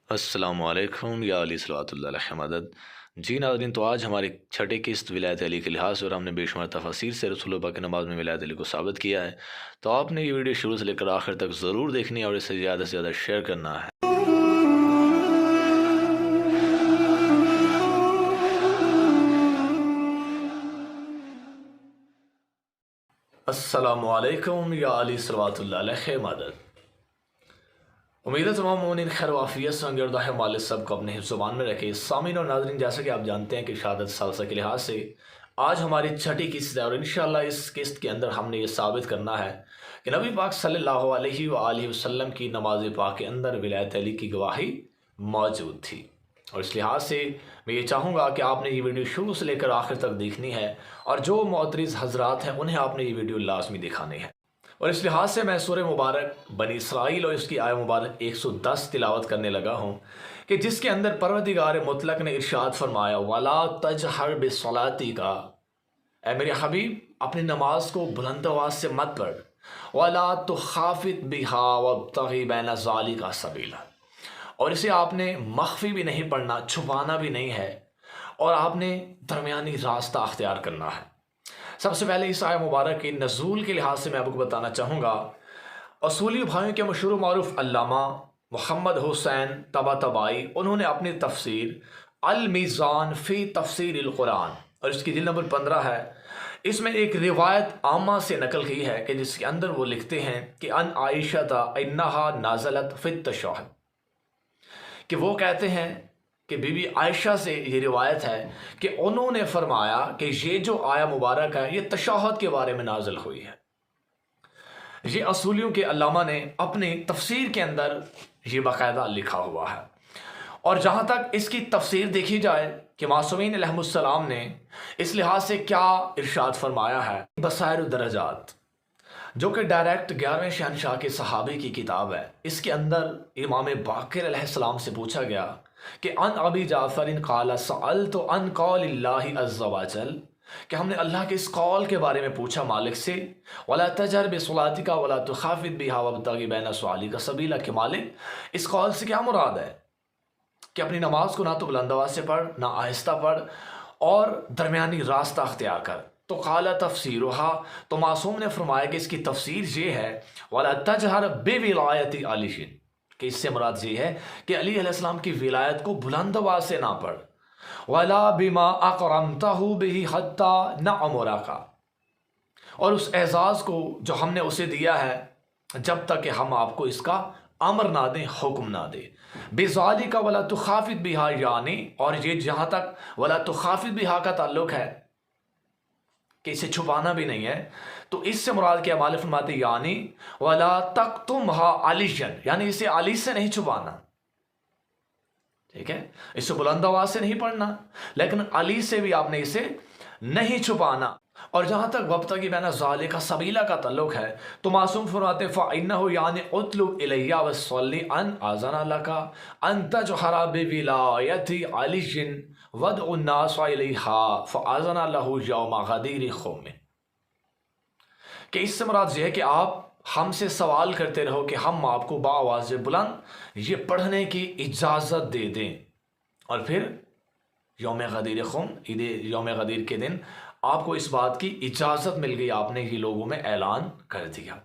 السلام علیکم یا علی صلوات اللہ علیہ مدد۔ جی ناظرین، تو آج ہماری چھٹی قسط ولایت علی کے لحاظ سے، اور ہم نے بے شمار تفاسیر سے رسول اللہ کی نماز میں ولایت علی کو ثابت کیا ہے۔ تو آپ نے یہ ویڈیو شروع سے لے کر آخر تک ضرور دیکھنی ہے اور اسے زیادہ سے زیادہ شیئر کرنا ہے۔ السلام علیکم یا علی صلوات اللہ علیہ مدد۔ امید ہے تمام مومنین خیر و عافیت سے ہوں گے اور دعائیں مالک سب کو اپنے حفظ زبان میں رکھے۔ سامعین اور ناظرین، جیسا کہ آپ جانتے ہیں کہ شہادت ثالثہ کے لحاظ سے آج ہماری چھٹی قسط ہے، اور انشاءاللہ اس قسط کے اندر ہم نے یہ ثابت کرنا ہے کہ نبی پاک صلی اللہ علیہ وآلہ وسلم کی نماز پاک کے اندر ولایت علی کی گواہی موجود تھی۔ اور اس لحاظ سے میں یہ چاہوں گا کہ آپ نے یہ ویڈیو شروع سے لے کر آخر تک دیکھنی ہے، اور جو معترض حضرات ہیں انہیں آپ نے یہ ویڈیو لازمی دکھانی ہے۔ اور اس لحاظ سے میں سورہ مبارک بنی اسرائیل اور اس کی آیہ مبارک 110 تلاوت کرنے لگا ہوں، کہ جس کے اندر پروردگار مطلق نے ارشاد فرمایا وَلَا تَجْهَرْ بِصَلَاتِكَ، اے میرے حبیب اپنی نماز کو بلند آواز سے مت پڑھ، وَلَا تُخَافِتْ بِهَا وَابْتَغِ بَيْنَ ذَلِكَ سَبِيلًا، اور اسے آپ نے مخفی بھی نہیں پڑھنا، چھپانا بھی نہیں ہے، اور آپ نے درمیانی راستہ اختیار کرنا ہے۔ سب سے پہلے اس آیہ مبارک کی نزول کے لحاظ سے میں آپ کو بتانا چاہوں گا، اصولی بھائیوں کے مشہور و معروف علامہ محمد حسین طباطبائی، انہوں نے اپنی تفسیر المیزان فی تفسیر القرآن، اور اس کی جلد نمبر 15 ہے، اس میں ایک روایت عامہ سے نقل کی ہے کہ جس کے اندر وہ لکھتے ہیں کہ ان عائشہ انہا نازلت فی التشہد، کہ وہ کہتے ہیں کہ بی بی عائشہ سے یہ روایت ہے کہ انہوں نے فرمایا کہ یہ جو آیہ مبارک ہے یہ تشہد کے بارے میں نازل ہوئی ہے۔ یہ اصولیوں کے علامہ نے اپنی تفسیر کے اندر یہ باقاعدہ لکھا ہوا ہے۔ اور جہاں تک اس کی تفسیر دیکھی جائے کہ معصومین علیہم السلام نے اس لحاظ سے کیا ارشاد فرمایا ہے، بصائر الدرجات، جو کہ ڈائریکٹ 11ویں شہنشاہ کے صحابی کی کتاب ہے، اس کے اندر امام باقر علیہ السلام سے پوچھا گیا کہ ان ابی جعفر قال سألت عن قول اللہ عز وجل، کہ ہم نے اللہ کے اس قول کے بارے میں پوچھا مالک سے، ولا تجہر بصلاتک ولا تخافت بها وابتغ بین ذلک سبیلا، کہ مالک اس قول سے کیا مراد ہے کہ اپنی نماز کو نہ تو بلند آواز سے پڑھ، نہ آہستہ پڑھ، اور درمیانی راستہ اختیار کر۔ تو قال تفسیرها، تو معصوم نے فرمایا کہ اس کی تفسیر یہ ہے ولا تجہر بولایت علی، کہ اس سے مراد یہ ہے کہ علی علیہ السلام کی ولایت کو بلند آواز سے نہ پڑھ، ولا بما اکرمتہ بہ حتی نعمرک، اور اس اعزاز کو جو ہم نے اسے دیا ہے جب تک کہ ہم آپ کو اس کا امر نہ دیں، حکم نہ دیں۔ بذالک ولا تخافت بہا، یعنی، اور یہ جہاں تک ولا تخافت بہا کا تعلق ہے کہ اسے چھپانا بھی نہیں ہے، تو اس سے مراد کیا؟ مالک فرماتے یعنی ولا تکتمھا علیًا، یعنی اسے علی سے نہیں چھپانا، ٹھیک ہے، اسے بلند آواز سے نہیں پڑھنا، لیکن علی سے بھی آپ نے اسے نہیں چھپانا۔ اور جہاں تک وابتغ بین ذلک سبیلا کا تعلق ہے، تو معصوم فرماتے فإنہ یعنی اطلب الی وصلی ان آذن لک ان تجہر بولایت علی ودع الناس الیہا فآذن لہ یوم غدیر قوم، کہ اس سے مراد یہ ہے کہ آپ ہم سے سوال کرتے رہو کہ ہم آپ کو بآواز بلند یہ پڑھنے کی اجازت دے دیں، اور پھر یوم غدیر قوم، عید یوم غدیر کے دن آپ کو اس بات کی اجازت مل گئی، آپ نے یہ لوگوں میں اعلان کر دیا۔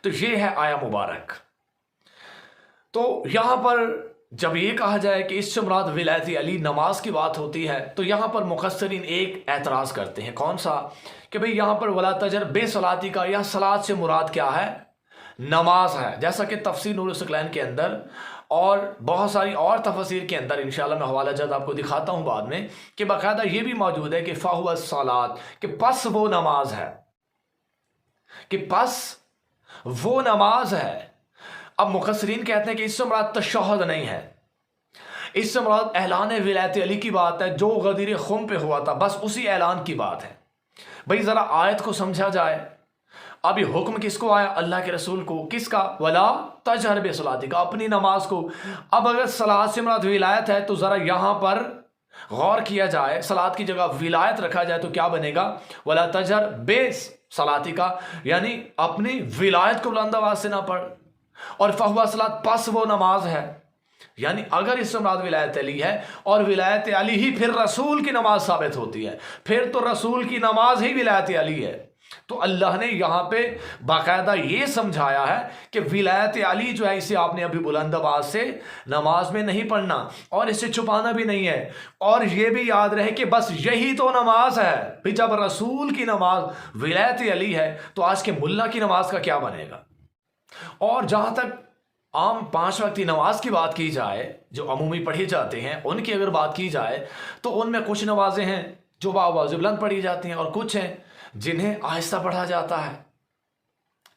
تو یہ ہے آیہ مبارک۔ تو یہاں پر جب یہ کہا جائے کہ اس سے مراد ولایت علی نماز کی بات ہوتی ہے، تو یہاں پر مفسرین ایک اعتراض کرتے ہیں، کون سا؟ کہ بھئی یہاں پر ولا تجہر بصلاتی کا، یا صلاۃ سے مراد کیا ہے؟ نماز ہے، جیسا کہ تفسیر نور الثقلین کے اندر اور بہت ساری اور تفاسیر کے اندر انشاءاللہ میں حوالہ جات آپ کو دکھاتا ہوں بعد میں، کہ باقاعدہ یہ بھی موجود ہے کہ فَهُوَ الصَّلَاةُ، کہ پس وہ نماز ہے، کہ پس وہ نماز ہے۔ اب مفسرین کہتے ہیں کہ اس سے مراد تشہد نہیں ہے، اس سے مراد اعلان ولایت علی کی بات ہے جو غدیر خم پہ ہوا تھا، بس اسی اعلان کی بات ہے۔ بھئی ذرا آیت کو سمجھا جائے، اب یہ حکم کس کو آیا؟ اللہ کے رسول کو، کس کا؟ ولا تجہر بصلاتک، اپنی نماز کو۔ اب اگر صلاۃ سے مراد ولایت ہے تو ذرا یہاں پر غور کیا جائے، صلاۃ کی جگہ ولایت رکھا جائے تو کیا بنے گا؟ ولا تجہر بصلاتک، یعنی اپنی ولایت کو بلند آواز سے نہ پڑھ، اور فہو صلاۃ، پس وہ نماز ہے۔ یعنی اگر اس سے مراد ولایت علی ہے اور ولایت علی ہی پھر رسول کی نماز ثابت ہوتی ہے، پھر تو رسول کی نماز ہی ولایت علی ہے۔ تو اللہ نے یہاں پہ باقاعدہ یہ سمجھایا ہے کہ ولایت علی جو ہے اسے آپ نے ابھی بلند آواز سے نماز میں نہیں پڑھنا اور اسے چھپانا بھی نہیں ہے، اور یہ بھی یاد رہے کہ بس یہی تو نماز ہے۔ پھر جب رسول کی نماز ولایت علی ہے تو آج کے ملا کی نماز کا کیا بنے گا؟ اور جہاں تک عام 5 وقتی نماز کی بات کی جائے جو عمومی پڑھی جاتے ہیں، ان کی اگر بات کی جائے تو ان میں کچھ نمازیں ہیں جو باواز بلند پڑھی جاتی ہیں اور کچھ ہیں جنہیں آہستہ پڑھا جاتا ہے،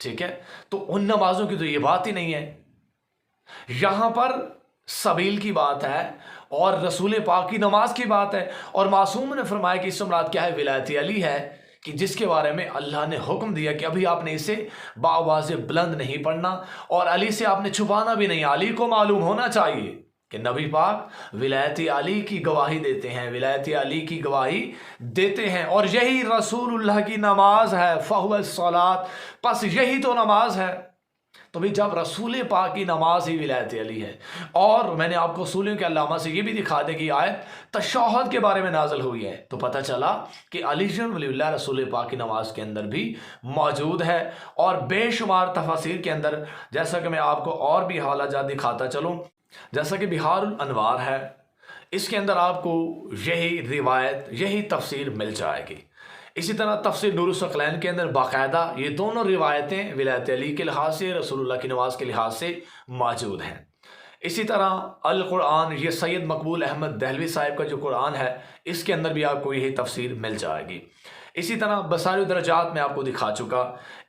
ٹھیک ہے؟ تو ان نمازوں کی تو یہ بات ہی نہیں ہے۔ یہاں پر سبیل کی بات ہے اور رسول پاک کی نماز کی بات ہے، اور معصوم نے فرمایا کہ اس سے مراد کیا ہے؟ ولایت علی ہے، کہ جس کے بارے میں اللہ نے حکم دیا کہ ابھی آپ نے اسے باواز بلند نہیں پڑھنا اور علی سے آپ نے چھپانا بھی نہیں۔ علی کو معلوم ہونا چاہیے کہ نبی پاک ولایت علی کی گواہی دیتے ہیں، ولایت علی کی گواہی دیتے ہیں، اور یہی رسول اللہ کی نماز ہے۔ فَهُوَ الصَّلَاةُ، پس یہی تو نماز ہے۔ تو بھی جب رسول پاک کی نماز ہی ولایت علی ہے، اور میں نے آپ کو اصولیوں کے علامہ سے یہ بھی دکھا دے کہ آیت تشہد کے بارے میں نازل ہوئی ہے، تو پتہ چلا کہ علی ولی اللہ رسول پاک کی نماز کے اندر بھی موجود ہے، اور بے شمار تفاسیر کے اندر، جیسا کہ میں آپ کو اور بھی حوالہ جات دکھاتا چلوں، جیسا کہ بہار الانوار ہے، اس کے اندر آپ کو یہی روایت، یہی تفسیر مل جائے گی۔ اسی طرح تفسیر نور الثقلین کے اندر باقاعدہ یہ دونوں روایتیں ولایت علی کے لحاظ سے، رسول اللہ کی نماز کے لحاظ سے موجود ہیں۔ اسی طرح القرآن، یہ سید مقبول احمد دہلوی صاحب کا جو قرآن ہے، اس کے اندر بھی آپ کو یہی تفسیر مل جائے گی۔ اسی طرح بصائر درجات میں آپ کو دکھا چکا۔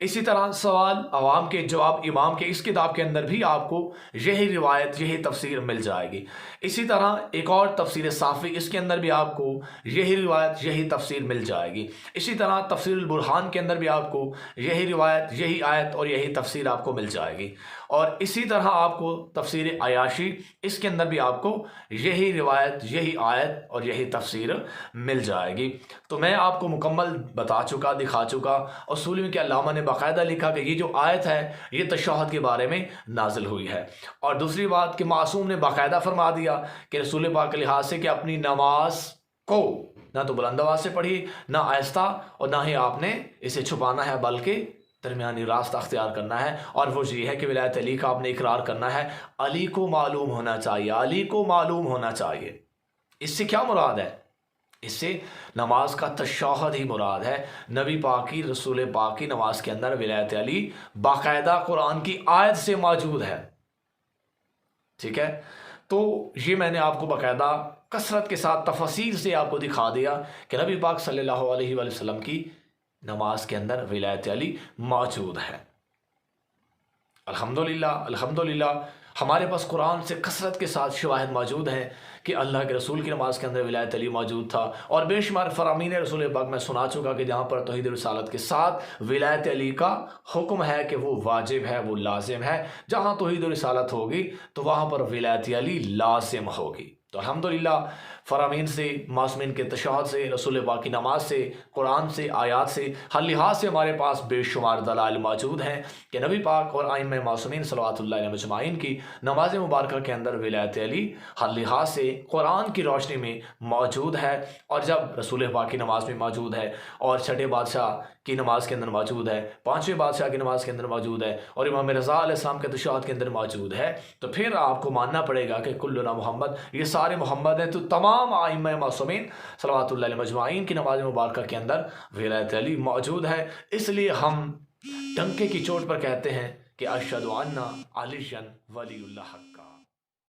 اسی طرح سوال عوام کے جواب امام کے اس کتاب کے اندر بھی آپ کو یہی روایت، یہی تفسیر مل جائے گی۔ اسی طرح ایک اور تفسیر صافی، اس کے اندر بھی آپ کو یہی روایت، یہی تفسیر مل جائے گی۔ اسی طرح تفسیر البرہان کے اندر بھی آپ کو یہی روایت، یہی آیت اور یہی تفسیر آپ کو مل جائے گی۔ اور اسی طرح آپ کو تفسیر عیاشی، اس کے اندر بھی آپ کو یہی روایت، یہی آیت اور یہی تفسیر مل جائے گی۔ تو میں آپ کو مکمل بتا چکا، دکھا چکا۔ اصولیوں کے علامہ نے باقاعدہ لکھا کہ یہ جو آیت ہے یہ تشہد کے بارے میں نازل ہوئی ہے۔ اور دوسری بات کہ معصوم نے باقاعدہ فرما دیا کہ رسول پاک کے لحاظ سے کہ اپنی نماز کو نہ تو بلند آواز سے پڑھی، نہ آہستہ، اور نہ ہی آپ نے اسے چھپانا ہے، بلکہ درمیانی راستہ اختیار کرنا ہے۔ اور وہ یہ ہے کہ ولایت علی کا آپ نے اقرار کرنا ہے، علی کو معلوم ہونا چاہیے، علی کو معلوم ہونا چاہیے۔ اس سے کیا مراد ہے؟ اس سے نماز کا تشہد ہی مراد ہے۔ نبی پاک کی، رسول پاک کی نماز کے اندر ولایت علی باقاعدہ قرآن کی آیت سے موجود ہے، ٹھیک ہے؟ تو یہ میں نے آپ کو باقاعدہ کثرت کے ساتھ تفصیل سے آپ کو دکھا دیا کہ نبی پاک صلی اللہ علیہ وآلہ وسلم کی نماز کے اندر ولایت علی موجود ہے۔ الحمدللہ، الحمدللہ ہمارے پاس قرآن سے کثرت کے ساتھ شواہد موجود ہیں کہ اللہ کے رسول کی نماز کے اندر ولایت علی موجود تھا، اور بے شمار فرامین رسول پاک میں سنا چکا کہ جہاں پر توحید رسالت کے ساتھ ولایت علی کا حکم ہے کہ وہ واجب ہے، وہ لازم ہے۔ جہاں توحید رسالت ہوگی تو وہاں پر ولایت علی لازم ہوگی۔ تو الحمدللہ فرامین سے، معصومین کے تشہد سے، رسول پاک کی نماز سے، قرآن سے، آیات سے، ہر لحاظ سے ہمارے پاس بے شمار دلائل موجود ہیں کہ نبی پاک اور ائمہ معصومین صلوات اللہ علیہ مجمعین کی نماز مبارکہ کے اندر ولایت علی ہر لحاظ سے قرآن کی روشنی میں موجود ہے۔ اور جب رسول پاک کی نماز میں موجود ہے، اور چھٹے بادشاہ کی نماز کے اندر موجود ہے، پانچویں بادشاہ کی نماز کے اندر موجود ہے، اور امام رضا علیہ السلام کے تشہد کے اندر موجود ہے، تو پھر آپ کو ماننا پڑے گا کہ کلنا محمد، یہ سارے محمد ہیں۔ تو تمام ائمہ معصومین صلوات اللہ علیہ مجمعین کی نماز مبارکہ کے اندر ولایت علی موجود ہے۔ اس لیے ہم ڈنکے کی چوٹ پر کہتے ہیں کہ اشہد ان علی ولی اللہ حق کا۔